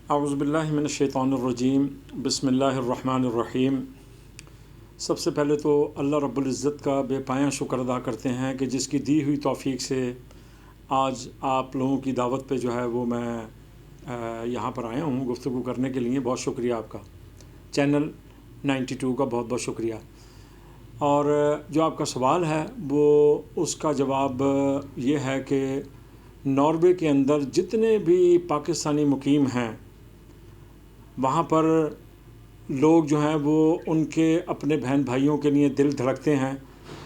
اعوذ باللہ من الشیطان الرجیم بسم اللہ الرحمن الرحیم۔ سب سے پہلے تو اللہ رب العزت کا بے پایاں شکر ادا کرتے ہیں کہ جس کی دی ہوئی توفیق سے آج آپ لوگوں کی دعوت پہ جو ہے وہ میں یہاں پر آیا ہوں گفتگو کرنے کے لیے۔ بہت شکریہ آپ کا، چینل 92 کا بہت بہت شکریہ۔ اور جو آپ کا سوال ہے وہ اس کا جواب یہ ہے کہ ناروے کے اندر جتنے بھی پاکستانی مقیم ہیں وہاں پر لوگ جو ہیں وہ ان کے اپنے بہن بھائیوں کے لیے دل دھڑکتے ہیں۔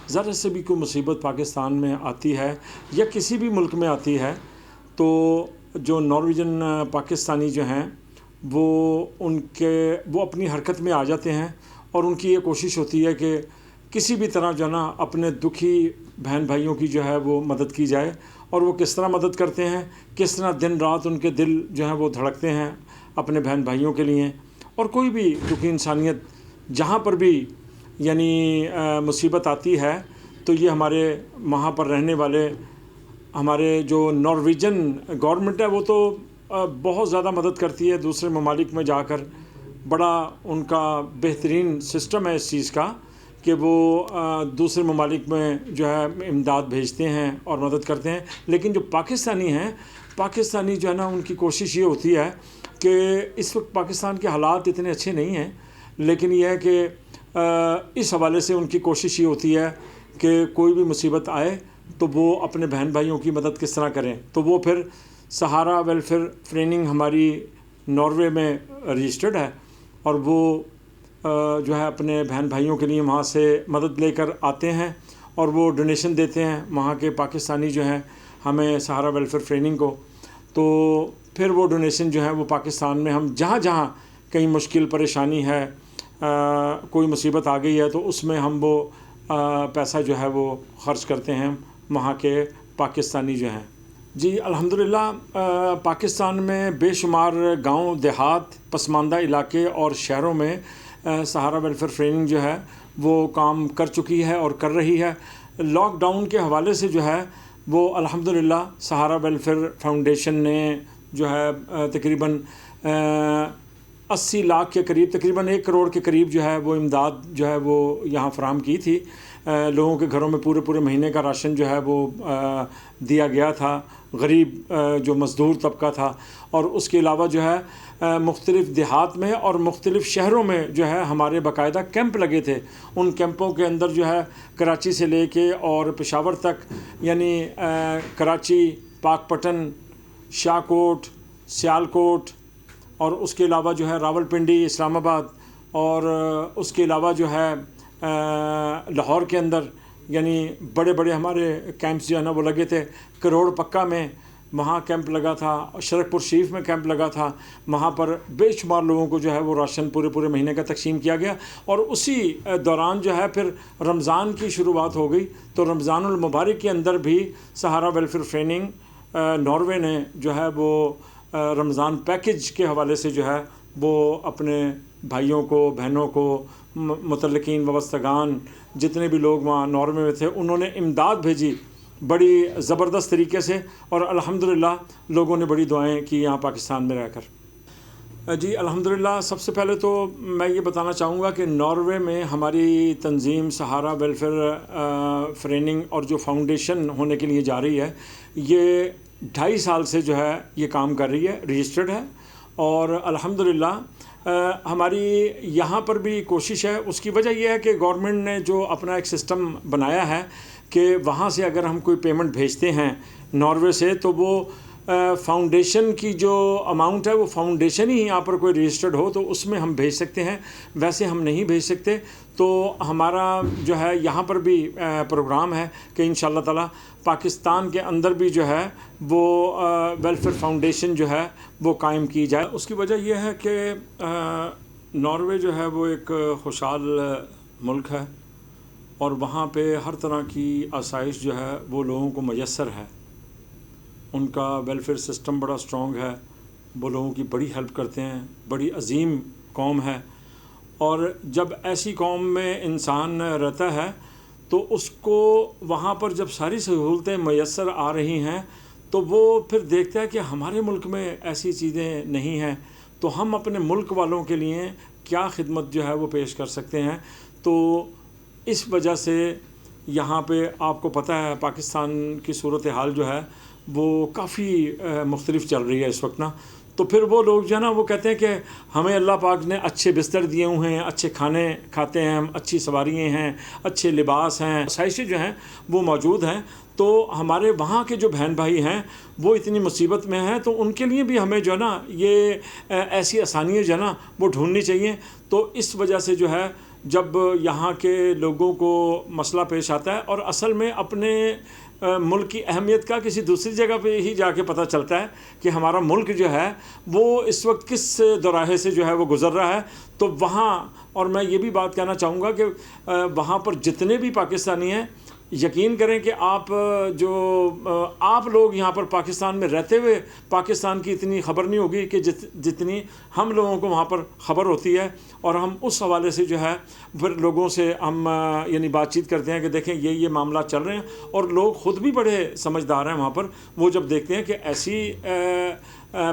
ذرا سے بھی کوئی مصیبت پاکستان میں آتی ہے یا کسی بھی ملک میں آتی ہے تو جو نارویجن پاکستانی جو ہیں وہ اپنی حرکت میں آ جاتے ہیں، اور ان کی یہ کوشش ہوتی ہے کہ کسی بھی طرح جو ہے نا اپنے دکھی بہن بھائیوں کی جو ہے وہ مدد کی جائے۔ اور وہ کس طرح مدد کرتے ہیں، کس طرح دن رات ان کے دل جو ہیں وہ دھڑکتے ہیں اپنے بہن بھائیوں کے لیے۔ اور کوئی بھی دکھی انسانیت جہاں پر بھی یعنی مصیبت آتی ہے تو یہ ہمارے وہاں پر رہنے والے ہمارے جو نارویجن گورنمنٹ ہے وہ تو بہت زیادہ مدد کرتی ہے دوسرے ممالک میں جا کر۔ بڑا ان کا بہترین سسٹم ہے اس چیز کا کہ وہ دوسرے ممالک میں جو ہے امداد بھیجتے ہیں اور مدد کرتے ہیں۔ لیکن جو پاکستانی جو ہے نا ان کی کوشش یہ ہوتی ہے کہ اس وقت پاکستان کے حالات اتنے اچھے نہیں ہیں، لیکن یہ ہے کہ اس حوالے سے ان کی کوشش یہ ہوتی ہے کہ کوئی بھی مصیبت آئے تو وہ اپنے بہن بھائیوں کی مدد کس طرح کریں۔ تو وہ پھر سہارا ویلفیئر فریننگ ہماری ناروے میں رجسٹرڈ ہے، اور وہ جو ہے اپنے بہن بھائیوں کے لیے وہاں سے مدد لے کر آتے ہیں اور وہ ڈونیشن دیتے ہیں وہاں کے پاکستانی جو ہیں ہمیں سہارا ویلفیئر فریننگ کو۔ تو پھر وہ ڈونیشن جو ہے وہ پاکستان میں ہم جہاں جہاں کہیں مشکل پریشانی ہے، کوئی مصیبت آ گئی ہے تو اس میں ہم وہ پیسہ جو ہے وہ خرچ کرتے ہیں وہاں کے پاکستانی جو ہیں۔ جی الحمدللہ پاکستان میں بے شمار گاؤں دیہات پسماندہ علاقے اور شہروں میں سہارا ویلفیئر فریننگ جو ہے وہ کام کر چکی ہے اور کر رہی ہے۔ لاک ڈاؤن کے حوالے سے جو ہے وہ الحمدللہ سہارا ویلفیئر فاؤنڈیشن نے جو ہے تقریباً 80 لاکھ کے قریب، تقریباً 1 کروڑ کے قریب جو ہے وہ امداد جو ہے وہ یہاں فراہم کی تھی۔ لوگوں کے گھروں میں پورے مہینے کا راشن جو ہے وہ دیا گیا تھا، غریب جو مزدور طبقہ تھا۔ اور اس کے علاوہ جو ہے مختلف دیہات میں اور مختلف شہروں میں جو ہے ہمارے باقاعدہ کیمپ لگے تھے۔ ان کیمپوں کے اندر جو ہے کراچی سے لے کے اور پشاور تک، یعنی کراچی، پاک پٹن، شاہکوٹ، سیالکوٹ، اور اس کے علاوہ جو ہے راولپنڈی، اسلام آباد، اور اس کے علاوہ جو ہے لاہور کے اندر یعنی بڑے ہمارے کیمپس جو ہے نا وہ لگے تھے۔ کروڑ پکا میں وہاں کیمپ لگا تھا، شرک پور شریف میں کیمپ لگا تھا، وہاں پر بے شمار لوگوں کو جو ہے وہ راشن پورے مہینے کا تقسیم کیا گیا۔ اور اسی دوران جو ہے پھر رمضان کی شروعات ہو گئی، تو رمضان المبارک کے اندر بھی سہارا ویلفیئر فریننگ ناروے نے جو ہے وہ رمضان پیکج کے حوالے سے جو ہے وہ اپنے بھائیوں کو، بہنوں کو، متعلقین، وابستگان جتنے بھی لوگ وہاں ناروے میں تھے انہوں نے امداد بھیجی بڑی زبردست طریقے سے، اور الحمدللہ لوگوں نے بڑی دعائیں کی یہاں پاکستان میں رہ کر۔ جی الحمدللہ سب سے پہلے تو میں یہ بتانا چاہوں گا کہ ناروے میں ہماری تنظیم سہارا ویلفیئر فریننگ اور جو فاؤنڈیشن ہونے کے لیے جا رہی ہے یہ 2.5 سال سے جو ہے یہ کام کر رہی ہے، رجسٹرڈ ہے۔ اور الحمدللہ ہماری یہاں پر بھی کوشش ہے، اس کی وجہ یہ ہے کہ گورنمنٹ نے جو اپنا ایک سسٹم بنایا ہے کہ وہاں سے اگر ہم کوئی پیمنٹ بھیجتے ہیں ناروے سے تو وہ فاؤنڈیشن کی جو اماؤنٹ ہے وہ فاؤنڈیشن ہی یہاں پر کوئی رجسٹرڈ ہو تو اس میں ہم بھیج سکتے ہیں، ویسے ہم نہیں بھیج سکتے۔ تو ہمارا جو ہے یہاں پر بھی پروگرام ہے کہ انشاءاللہ تعالی پاکستان کے اندر بھی جو ہے وہ ویلفیئر فاؤنڈیشن جو ہے وہ قائم کی جائے۔ اس کی وجہ یہ ہے کہ ناروے جو ہے وہ ایک خوشحال ملک ہے، اور وہاں پہ ہر طرح کی آسائش جو ہے وہ لوگوں کو میسر ہے۔ ان کا ویلفیئر سسٹم بڑا اسٹرانگ ہے، وہ لوگوں کی بڑی ہیلپ کرتے ہیں، بڑی عظیم قوم ہے۔ اور جب ایسی قوم میں انسان رہتا ہے تو اس کو وہاں پر جب ساری سہولتیں میسر آ رہی ہیں تو وہ پھر دیکھتا ہے کہ ہمارے ملک میں ایسی چیزیں نہیں ہیں، تو ہم اپنے ملک والوں کے لیے کیا خدمت جو ہے وہ پیش کر سکتے ہیں. تو اس وجہ سے یہاں پہ آپ کو پتہ ہے پاکستان کی صورتحال جو ہے وہ کافی مختلف چل رہی ہے اس وقت نا. تو پھر وہ لوگ جو ہے نا وہ کہتے ہیں کہ ہمیں اللہ پاک نے اچھے بستر دیے ہوئے ہیں, اچھے کھانے کھاتے ہیں ہم, اچھی سواریاں ہیں, اچھے لباس ہیں, آسائشیں جو ہیں وہ موجود ہیں. تو ہمارے وہاں کے جو بہن بھائی ہیں وہ اتنی مصیبت میں ہیں, تو ان کے لیے بھی ہمیں جو ہے نا یہ ایسی آسانیاں جو ہے نا وہ ڈھونڈنی چاہیے. تو اس وجہ سے جو ہے جب یہاں کے لوگوں کو مسئلہ پیش آتا ہے, اور اصل میں اپنے ملک کی اہمیت کا کسی دوسری جگہ پہ ہی جا کے پتہ چلتا ہے کہ ہمارا ملک جو ہے وہ اس وقت کس دوراہے سے جو ہے وہ گزر رہا ہے. تو وہاں, اور میں یہ بھی بات کہنا چاہوں گا کہ وہاں پر جتنے بھی پاکستانی ہیں, یقین کریں کہ آپ لوگ یہاں پر پاکستان میں رہتے ہوئے پاکستان کی اتنی خبر نہیں ہوگی کہ جتنی ہم لوگوں کو وہاں پر خبر ہوتی ہے. اور ہم اس حوالے سے جو ہے پھر لوگوں سے ہم یعنی بات چیت کرتے ہیں کہ دیکھیں یہ معاملات چل رہے ہیں, اور لوگ خود بھی بڑے سمجھدار ہیں وہاں پر. وہ جب دیکھتے ہیں کہ ایسی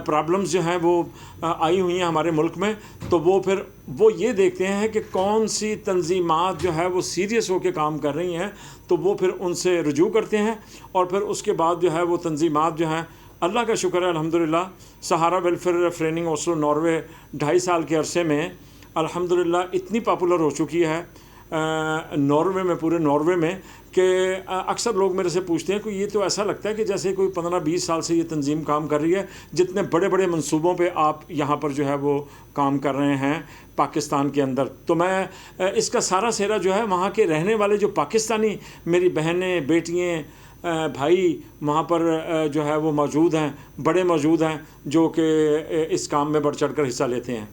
پرابلمز جو ہیں وہ آئی ہوئی ہیں ہمارے ملک میں, تو وہ پھر وہ یہ دیکھتے ہیں کہ کون سی تنظیمات جو ہے وہ سیریس ہو کے کام کر رہی ہیں, تو وہ پھر ان سے رجوع کرتے ہیں. اور پھر اس کے بعد جو ہے وہ تنظیمات جو ہیں, اللہ کا شکر ہے الحمدللہ, سہارا ویلفیئر فریننگ اوسلو ناروے 2.5 سال کے عرصے میں الحمدللہ اتنی پاپولر ہو چکی ہے ناروے میں, پورے ناروے میں, کہ اکثر لوگ میرے سے پوچھتے ہیں کہ یہ تو ایسا لگتا ہے کہ جیسے کوئی 15-20 سال سے یہ تنظیم کام کر رہی ہے, جتنے بڑے بڑے منصوبوں پہ آپ یہاں پر جو ہے وہ کام کر رہے ہیں پاکستان کے اندر. تو میں اس کا سارا سہرا جو ہے وہاں کے رہنے والے جو پاکستانی میری بہنیں, بیٹیاں, بھائی وہاں پر جو ہے وہ موجود ہیں, بڑے موجود ہیں, جو کہ اس کام میں بڑھ چڑھ کر حصہ لیتے ہیں.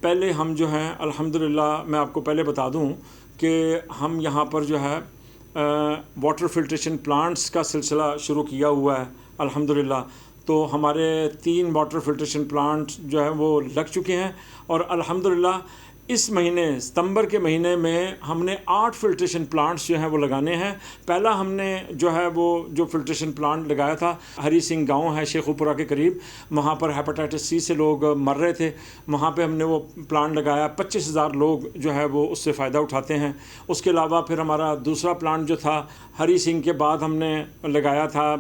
پہلے ہم جو ہیں الحمدللہ, میں آپ کو پہلے بتا دوں کہ ہم یہاں پر جو ہے واٹر فلٹریشن پلانٹس کا سلسلہ شروع کیا ہوا ہے الحمدللہ. تو ہمارے 3 واٹر فلٹریشن پلانٹ جو ہیں وہ لگ چکے ہیں, اور الحمدللہ اس مہینے ستمبر کے مہینے میں ہم نے 8 فلٹریشن پلانٹس جو ہیں وہ لگانے ہیں. پہلا ہم نے جو ہے وہ جو فلٹریشن پلانٹ لگایا تھا ہری سنگھ گاؤں ہے شیخو پورہ کے قریب, وہاں پر ہیپاٹائٹس سی سے لوگ مر رہے تھے. وہاں پہ ہم نے وہ پلانٹ لگایا, 25,000 لوگ جو ہے وہ اس سے فائدہ اٹھاتے ہیں. اس کے علاوہ پھر ہمارا دوسرا پلانٹ جو تھا ہری سنگھ کے بعد ہم نے لگایا تھا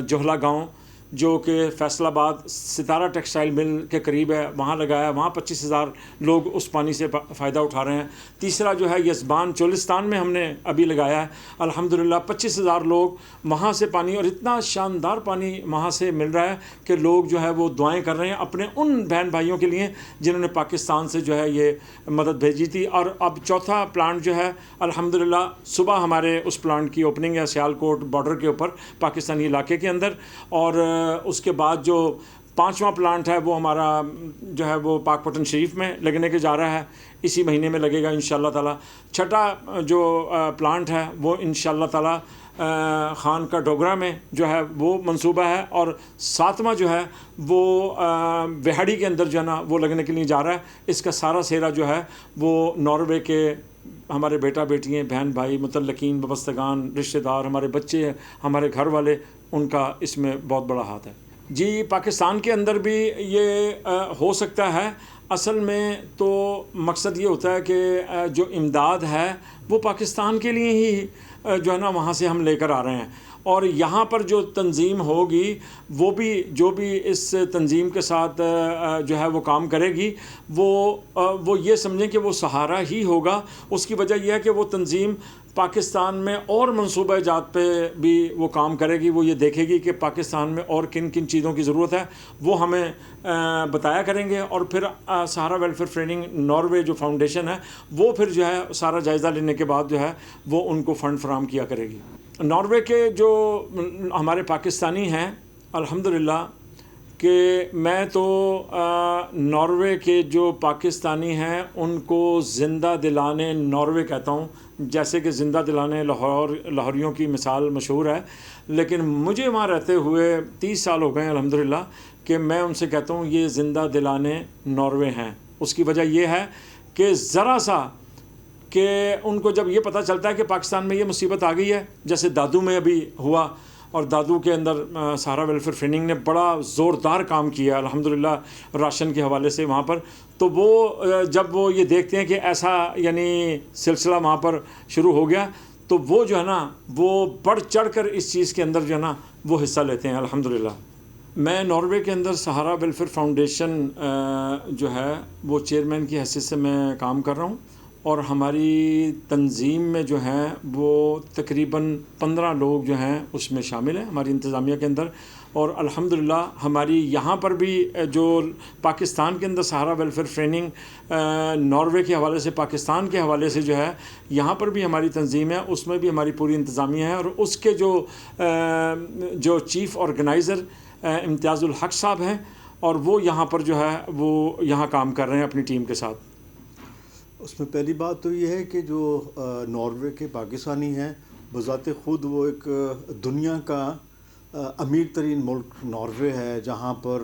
جوہلا گاؤں, جو کہ فیصل آباد ستارہ ٹیکسٹائل مل کے قریب ہے, وہاں لگایا. وہاں 25,000 لوگ اس پانی سے فائدہ اٹھا رہے ہیں. تیسرا جو ہے یزبان چولستان میں ہم نے ابھی لگایا ہے الحمدللہ, 25,000 لوگ وہاں سے پانی, اور اتنا شاندار پانی وہاں سے مل رہا ہے کہ لوگ جو ہے وہ دعائیں کر رہے ہیں اپنے ان بہن بھائیوں کے لیے جنہوں نے پاکستان سے جو ہے یہ مدد بھیجی تھی. اور اب چوتھا پلانٹ جو ہے الحمدللہ صبح ہمارے اس پلانٹ کی اوپننگ ہے سیالکوٹ بارڈر کے اوپر پاکستانی علاقے کے اندر. اور اس کے بعد جو 5واں پلانٹ ہے وہ ہمارا جو ہے وہ پاک پٹن شریف میں لگنے کے جا رہا ہے, اسی مہینے میں لگے گا انشاءاللہ تعالی. چھٹا جو پلانٹ ہے وہ انشاءاللہ تعالی خان کا ڈوگرا میں جو ہے وہ منصوبہ ہے. اور 7واں جو ہے وہ وہاڑی کے اندر جو ہے نا وہ لگنے کے لیے جا رہا ہے. اس کا سارا سہرا جو ہے وہ ناروے کے ہمارے بیٹا بیٹیاں, بہن بھائی, متعلقین, وابستگان, رشتہ دار, ہمارے بچے, ہمارے گھر والے, ان کا اس میں بہت بڑا ہاتھ ہے. جی پاکستان کے اندر بھی یہ ہو سکتا ہے. اصل میں تو مقصد یہ ہوتا ہے کہ جو امداد ہے وہ پاکستان کے لیے ہی جو ہے نا وہاں سے ہم لے کر آ رہے ہیں. اور یہاں پر جو تنظیم ہوگی وہ بھی جو بھی اس تنظیم کے ساتھ جو ہے وہ کام کرے گی وہ یہ سمجھیں کہ وہ سہارا ہی ہوگا. اس کی وجہ یہ ہے کہ وہ تنظیم پاکستان میں اور منصوبہ جات پہ بھی وہ کام کرے گی. وہ یہ دیکھے گی کہ پاکستان میں اور کن کن چیزوں کی ضرورت ہے, وہ ہمیں بتایا کریں گے. اور پھر سہارا ویلفیئر فریننگ ناروے جو فاؤنڈیشن ہے وہ پھر جو ہے سارا جائزہ لینے کے بعد جو ہے وہ ان کو فنڈ فراہم کیا کرے گی. ناروے کے جو ہمارے پاکستانی ہیں الحمدللہ کہ میں تو ناروے کے جو پاکستانی ہیں ان کو زندہ دلانے ناروے کہتا ہوں, جیسے کہ زندہ دلانے لاہوریوں کی مثال مشہور ہے. لیکن مجھے وہاں رہتے ہوئے 30 سال ہو گئے ہیں الحمدللہ کہ میں ان سے کہتا ہوں یہ زندہ دلانے ناروے ہیں. اس کی وجہ یہ ہے کہ ذرا سا کہ ان کو جب یہ پتہ چلتا ہے کہ پاکستان میں یہ مصیبت آ گئی ہے, جیسے دادو میں ابھی ہوا, اور دادو کے اندر سہارا ویلفیئر فریننگ نے بڑا زوردار کام کیا الحمدللہ راشن کے حوالے سے وہاں پر. تو وہ جب وہ یہ دیکھتے ہیں کہ ایسا یعنی سلسلہ وہاں پر شروع ہو گیا تو وہ جو ہے نا وہ بڑھ چڑھ کر اس چیز کے اندر جو ہے نا وہ حصہ لیتے ہیں الحمدللہ. میں ناروے کے اندر سہارا ویلفیئر فاؤنڈیشن جو ہے وہ چیئرمین کی حیثیت سے میں کام کر رہا ہوں, اور ہماری تنظیم میں جو ہیں وہ تقریباً 15 لوگ جو ہیں اس میں شامل ہیں ہماری انتظامیہ کے اندر. اور الحمدللہ ہماری یہاں پر بھی جو پاکستان کے اندر سہارا ویلفیئر فریننگ ناروے کے حوالے سے, پاکستان کے حوالے سے جو ہے یہاں پر بھی ہماری تنظیم ہے, اس میں بھی ہماری پوری انتظامیہ ہے. اور اس کے جو چیف آرگنائزر امتیاز الحق صاحب ہیں, اور وہ یہاں پر جو ہے وہ یہاں کام کر رہے ہیں اپنی ٹیم کے ساتھ. اس میں پہلی بات تو یہ ہے کہ جو ناروے کے پاکستانی ہیں بذات خود وہ ایک دنیا کا امیر ترین ملک ناروے ہے, جہاں پر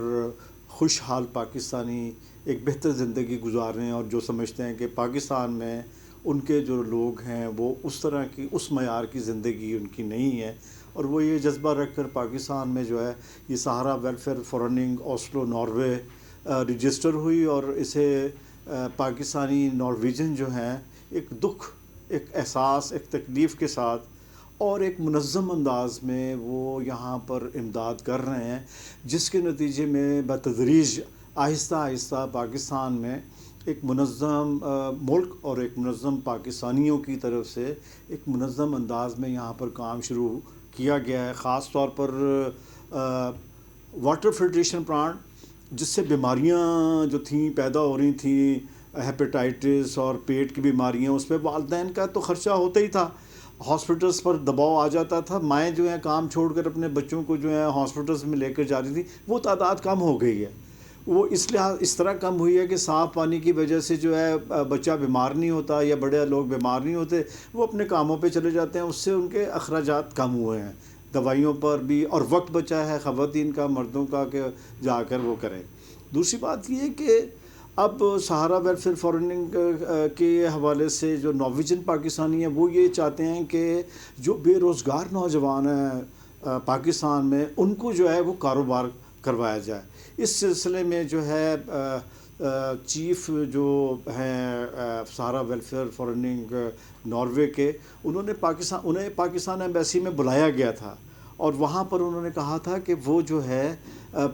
خوشحال پاکستانی ایک بہتر زندگی گزار رہے ہیں, اور جو سمجھتے ہیں کہ پاکستان میں ان کے جو لوگ ہیں وہ اس طرح کی اس معیار کی زندگی ان کی نہیں ہے. اور وہ یہ جذبہ رکھ کر پاکستان میں جو ہے یہ سہارا ویلفیئر فورننگ اوسلو ناروے رجسٹر ہوئی, اور اسے پاکستانی نارویجن جو ہیں ایک دکھ, ایک احساس, ایک تکلیف کے ساتھ اور ایک منظم انداز میں وہ یہاں پر امداد کر رہے ہیں, جس کے نتیجے میں بتدریج آہستہ آہستہ پاکستان میں ایک منظم ملک اور ایک منظم پاکستانیوں کی طرف سے ایک منظم انداز میں یہاں پر کام شروع کیا گیا ہے. خاص طور پر واٹر فلٹریشن پلانٹ, جس سے بیماریاں جو تھیں پیدا ہو رہی تھیں, ہیپیٹائٹس اور پیٹ کی بیماریاں, اس پہ والدین کا تو خرچہ ہوتا ہی تھا, ہاسپٹلس پر دباؤ آ جاتا تھا, مائیں جو ہیں کام چھوڑ کر اپنے بچوں کو جو ہے ہاسپٹلس میں لے کر جا رہی تھی, وہ تعداد کم ہو گئی ہے. وہ اس طرح کم ہوئی ہے کہ صاف پانی کی وجہ سے جو ہے بچہ بیمار نہیں ہوتا یا بڑے لوگ بیمار نہیں ہوتے, وہ اپنے کاموں پہ چلے جاتے ہیں, اس سے ان کے اخراجات کم ہوئے ہیں دوائیوں پر بھی, اور وقت بچا ہے خواتین کا, مردوں کا, کہ جا کر وہ کریں. دوسری بات یہ ہے کہ اب سہارا ویلفیئر فورننگ کے حوالے سے جو نارویجن پاکستانی ہیں وہ یہ چاہتے ہیں کہ جو بے روزگار نوجوان ہیں پاکستان میں ان کو جو ہے وہ کاروبار کروایا جائے. اس سلسلے میں جو ہے چیف جو ہیں سہارا ویلفیئر فورننگ ناروے کے, انہیں پاکستان ایمبیسی میں بلایا گیا تھا, اور وہاں پر انہوں نے کہا تھا کہ وہ جو ہے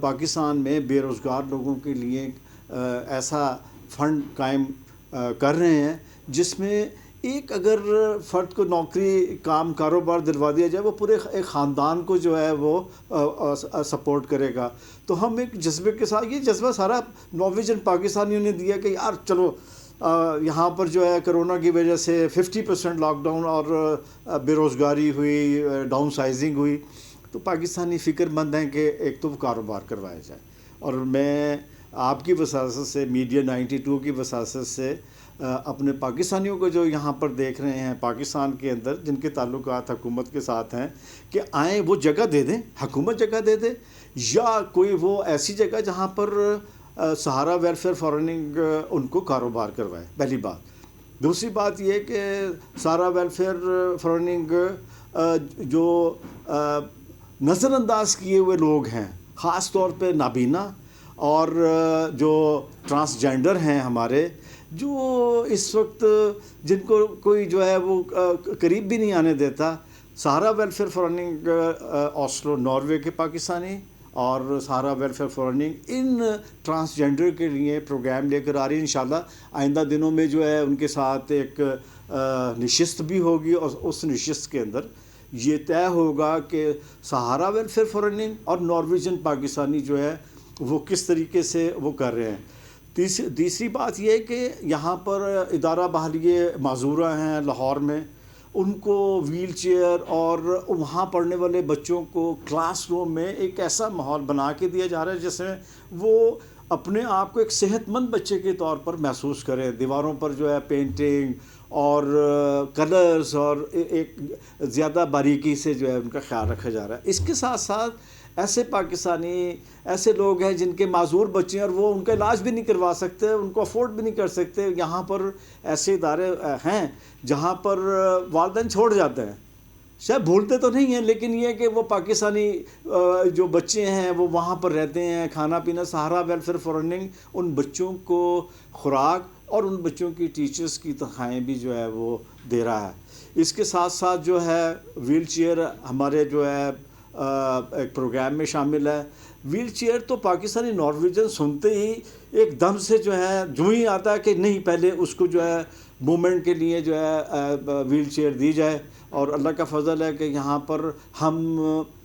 پاکستان میں بے روزگار لوگوں کے لیے ایسا فنڈ قائم کر رہے ہیں جس میں ایک اگر فرد کو نوکری کام کاروبار دلوا دیا جائے وہ پورے ایک خاندان کو جو ہے وہ سپورٹ کرے گا. تو ہم ایک جذبے کے ساتھ, یہ جذبہ سارا نارویجن پاکستانیوں نے دیا کہ یار چلو یہاں پر جو ہے کرونا کی وجہ سے 50% لاک ڈاؤن اور بے روزگاری ہوئی, ڈاؤن سائزنگ ہوئی, تو پاکستانی فکر مند ہیں کہ ایک تو کاروبار کروایا جائے. اور میں آپ کی وساطت سے, میڈیا 92 کی وساطت سے اپنے پاکستانیوں کو جو یہاں پر دیکھ رہے ہیں پاکستان کے اندر جن کے تعلقات حکومت کے ساتھ ہیں کہ آئیں وہ جگہ دے دیں, حکومت جگہ دے دے, یا کوئی وہ ایسی جگہ جہاں پر سہارا ویلفیئر فورننگ ان کو کاروبار کروائے, پہلی بات. دوسری بات یہ کہ سہارا ویلفیئر فورننگ جو نظر انداز کیے ہوئے لوگ ہیں, خاص طور پہ نابینا اور جو ٹرانسجینڈر ہیں ہمارے, جو اس وقت جن کو کوئی جو ہے وہ قریب بھی نہیں آنے دیتا, سہارا ویلفیئر فورننگ اوسلو ناروے کے پاکستانی اور سہارا ویلفیئر فورننگ ان ٹرانسجینڈر کے لیے پروگرام لے کر آ رہی ہے. انشاءاللہ آئندہ دنوں میں جو ہے ان کے ساتھ ایک نشست بھی ہوگی, اور اس نشست کے اندر یہ طے ہوگا کہ سہارا ویلفیئر فورننگ اور نارویجن پاکستانی جو ہے وہ کس طریقے سے وہ کر رہے ہیں. تیسری بات یہ کہ یہاں پر ادارہ بحالیہ معذورہ ہیں لاہور میں, ان کو ویل چیئر اور وہاں پڑھنے والے بچوں کو کلاس روم میں ایک ایسا ماحول بنا کے دیا جا رہا ہے جس میں وہ اپنے آپ کو ایک صحت مند بچے کے طور پر محسوس کریں. دیواروں پر جو ہے پینٹنگ اور کلرز اور ایک زیادہ باریکی سے جو ہے ان کا خیال رکھا جا رہا ہے. اس کے ساتھ ساتھ ایسے پاکستانی ایسے لوگ ہیں جن کے معذور بچے ہیں اور وہ ان کا علاج بھی نہیں کروا سکتے, ان کو افورڈ بھی نہیں کر سکتے. یہاں پر ایسے ادارے ہیں جہاں پر والدین چھوڑ جاتے ہیں, شاید بھولتے تو نہیں ہیں، لیکن یہ کہ وہ پاکستانی جو بچے ہیں وہ وہاں پر رہتے ہیں، کھانا پینا سہارا ویلفیئر فورننگ ان بچوں کو خوراک اور ان بچوں کی ٹیچرز کی تنخواہیں بھی جو ہے وہ دے رہا ہے۔ اس کے ساتھ ساتھ جو ہے ویل چیئر ہمارے جو ہے ایک پروگرام میں شامل ہے۔ ویل چیئر تو پاکستانی نارویجن سنتے ہی ایک دم سے جو ہے جو ہی آتا ہے کہ نہیں، پہلے اس کو جو ہے موومنٹ کے لیے جو ہے ویل چیئر دی جائے، اور اللہ کا فضل ہے کہ یہاں پر ہم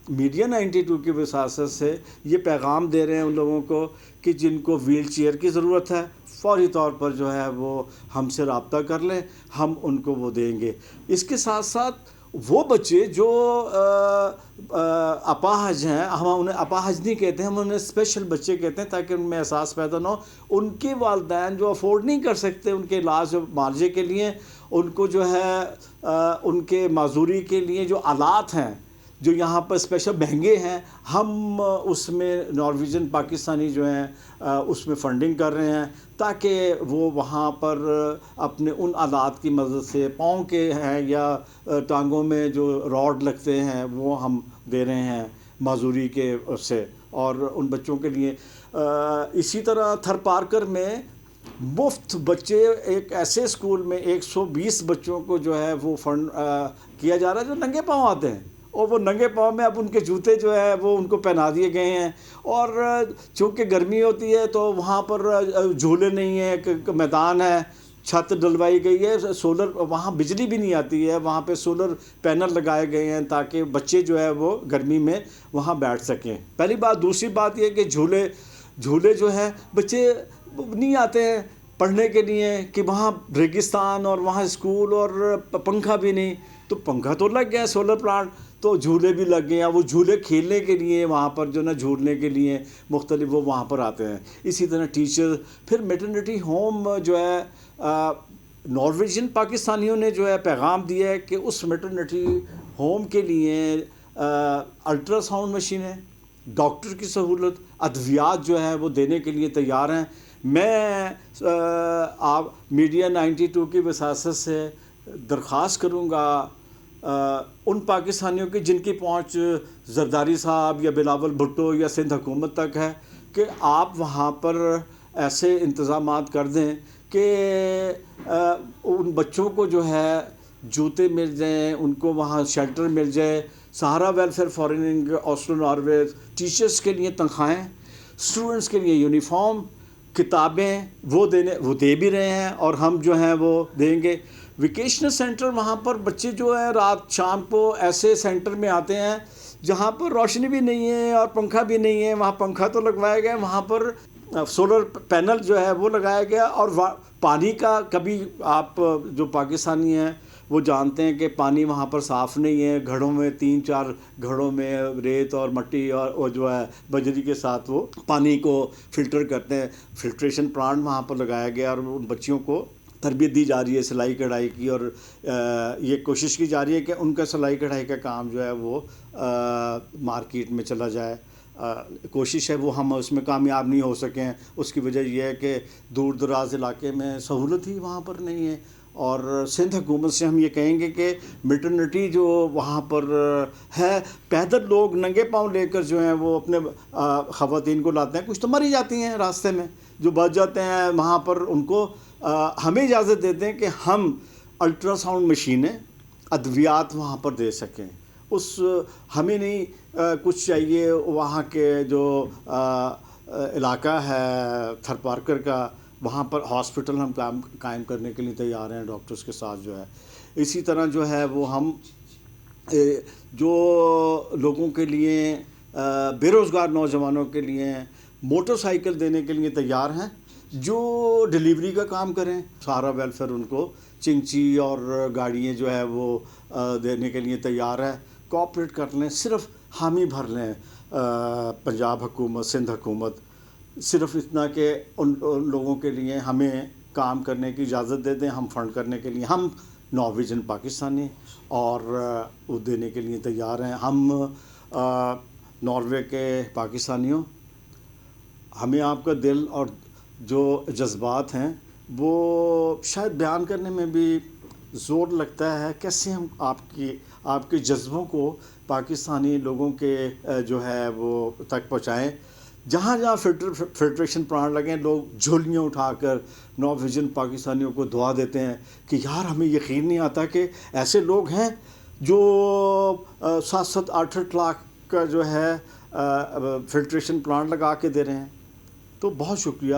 میڈیا 92 کی وساطت سے یہ پیغام دے رہے ہیں ان لوگوں کو کہ جن کو ویل چیئر کی ضرورت ہے فوری طور پر جو ہے وہ ہم سے رابطہ کر لیں، ہم ان کو وہ دیں گے۔ اس کے ساتھ ساتھ وہ بچے جو اپاہج ہیں، ہم انہیں اپاہج نہیں کہتے ہیں، ہم انہیں اسپیشل بچے کہتے ہیں تاکہ ان میں احساس پیدا نہ ہو۔ ان کے والدین جو افورڈ نہیں کر سکتے ان کے علاج معالجے کے لیے، ان کو جو ہے ان کے معذوری کے لیے جو آلات ہیں جو یہاں پر اسپیشل مہنگے ہیں، ہم اس میں نارویجن پاکستانی جو ہیں اس میں فنڈنگ کر رہے ہیں تاکہ وہ وہاں پر اپنے ان آلات کی مدد سے، پاؤں کے ہیں یا ٹانگوں میں جو راڈ لگتے ہیں وہ ہم دے رہے ہیں معذوری کے سے، اور ان بچوں کے لیے اسی طرح تھر پارکر میں مفت بچے ایک ایسے اسکول میں 120 بچوں کو جو ہے وہ فنڈ کیا جا رہا ہے جو ننگے پاؤں آتے ہیں، اور وہ ننگے پاؤں میں اب ان کے جوتے جو ہے وہ ان کو پہنا دیے گئے ہیں، اور چونکہ گرمی ہوتی ہے تو وہاں پر جھولے نہیں ہیں، ایک میدان ہے، چھت ڈلوائی گئی ہے، سولر وہاں بجلی بھی نہیں آتی ہے، وہاں پہ سولر پینل لگائے گئے ہیں تاکہ بچے جو ہے وہ گرمی میں وہاں بیٹھ سکیں۔ پہلی بات۔ دوسری بات یہ کہ جھولے جو ہے بچے نہیں آتے ہیں پڑھنے کے لیے کہ وہاں ریگستان اور وہاں اسکول اور پنکھا بھی نہیں، تو پنکھا تو لگ گیا سولر پلانٹ، تو جھولے بھی لگ گئے ہیں، وہ جھولے کھیلنے کے لیے وہاں پر جو نا جھولنے کے لیے مختلف وہ وہاں پر آتے ہیں۔ اسی طرح ٹیچر، پھر میٹرنٹی ہوم جو ہے نارویجن پاکستانیوں نے جو ہے پیغام دیا ہے کہ اس میٹرنٹی ہوم کے لیے الٹرا ساؤنڈ مشینیں، ڈاکٹر کی سہولت، ادویات جو ہے وہ دینے کے لیے تیار ہیں۔ میں آپ میڈیا 92 کی وساطت سے درخواست کروں گا ان پاکستانیوں کی جن کی پہنچ زرداری صاحب یا بلاول بھٹو یا سندھ حکومت تک ہے کہ آپ وہاں پر ایسے انتظامات کر دیں کہ ان بچوں کو جو ہے جوتے مل جائیں، ان کو وہاں شیلٹر مل جائے، سہارا ویلفیئر فورننگ اوسلو ناروے ٹیچرز کے لیے تنخواہیں، اسٹوڈنٹس کے لیے یونیفارم، کتابیں وہ دے بھی رہے ہیں، اور ہم جو ہیں وہ دیں گے۔ ویکیشنل سینٹر، وہاں پر بچے جو ہیں رات شام کو ایسے سینٹر میں آتے ہیں جہاں پر روشنی بھی نہیں ہے اور پنکھا بھی نہیں ہے، وہاں پنکھا تو لگوایا گیا، وہاں پر سولر پینل جو ہے وہ لگایا گیا، اور پانی کا کبھی آپ جو پاکستانی ہیں وہ جانتے ہیں کہ پانی وہاں پر صاف نہیں ہے، گھڑوں میں 3-4 گھڑوں میں ریت اور مٹی اور جو ہے بجری کے ساتھ وہ پانی کو فلٹر کرتے ہیں۔ فلٹریشن پلانٹ وہاں پر لگایا گیا، اور ان بچیوں کو تربیت دی جا رہی ہے سلائی کڑھائی کی، اور یہ کوشش کی جا رہی ہے کہ ان کا سلائی کڑھائی کا کام جو ہے وہ مارکیٹ میں چلا جائے۔ کوشش ہے وہ ہم اس میں کامیاب نہیں ہو سکے ہیں، اس کی وجہ یہ ہے کہ دور دراز علاقے میں سہولت ہی وہاں پر نہیں ہے، اور سندھ حکومت سے ہم یہ کہیں گے کہ میٹرنٹی جو وہاں پر ہے، پیدل لوگ ننگے پاؤں لے کر جو ہیں وہ اپنے خواتین کو لاتے ہیں، کچھ تو مر ہی جاتی ہیں راستے میں، جو بچ جاتے ہیں وہاں پر ان کو ہمیں اجازت دیتے ہیں کہ ہم الٹرا ساؤنڈ مشینیں، ادویات وہاں پر دے سکیں۔ ہمیں نہیں کچھ چاہیے، وہاں کے جو علاقہ ہے تھر پارکر کا، وہاں پر ہاسپٹل ہم قائم کرنے کے لیے تیار ہیں ڈاکٹرز کے ساتھ جو ہے۔ اسی طرح جو ہے وہ ہم جو لوگوں کے لیے بے روزگار نوجوانوں کے لیے موٹر سائیکل دینے کے لیے تیار ہیں، جو ڈیلیوری کا کام کریں، سہارا ویلفیئر ان کو چنچی اور گاڑیاں جو ہے وہ دینے کے لیے تیار ہے۔ کوآپریٹ کر لیں، صرف حامی بھر لیں پنجاب حکومت، سندھ حکومت، صرف اتنا کہ ان لوگوں کے لیے ہمیں کام کرنے کی اجازت دے دیں، ہم فنڈ کرنے کے لیے ہم نارویجن پاکستانی اور وہ دینے کے لیے تیار ہیں۔ ہم ناروے کے پاکستانیوں، ہمیں آپ کا دل اور جو جذبات ہیں وہ شاید بیان کرنے میں بھی زور لگتا ہے کیسے ہم آپ کے جذبوں کو پاکستانی لوگوں کے جو ہے وہ تک پہنچائیں. جہاں جہاں فلٹریشن پلانٹ لگیں لوگ جھولیاں اٹھا کر نو ویژن پاکستانیوں کو دعا دیتے ہیں کہ یار ہمیں یقین نہیں آتا کہ ایسے لوگ ہیں جو 7-8 لاکھ کا جو ہے فلٹریشن پلانٹ لگا کے دے رہے ہیں. تو بہت شکریہ,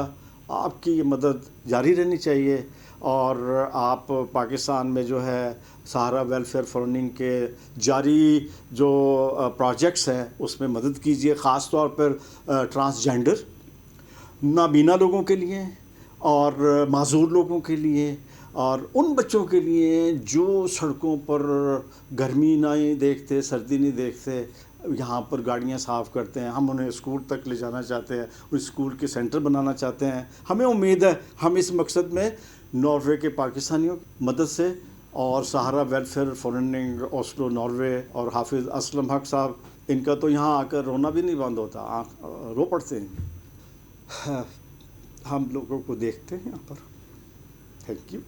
آپ کی یہ مدد جاری رہنی چاہیے, اور آپ پاکستان میں جو ہے سہارا ویلفیئر فورننگ کے جاری جو پروجیکٹس ہیں اس میں مدد کیجیے, خاص طور پر ٹرانسجینڈر نابینا لوگوں کے لیے اور معذور لوگوں کے لیے, اور ان بچوں کے لیے جو سڑکوں پر گرمی نہیں دیکھتے, سردی نہیں دیکھتے, یہاں پر گاڑیاں صاف کرتے ہیں. ہم انہیں اسکول تک لے جانا چاہتے ہیں, اس اسکول کے سینٹر بنانا چاہتے ہیں. ہمیں امید ہے ہم اس مقصد میں ناروے کے پاکستانیوں کی مدد سے, اور سہارا ویلفیئر فورننگ اوسلو ناروے اور حافظ اسلم حق صاحب, ان کا تو یہاں آ کر رونا بھی نہیں بند ہوتا, آنکھ رو پڑتے ہیں. ہم لوگوں کو دیکھتے ہیں یہاں پر. Thank you.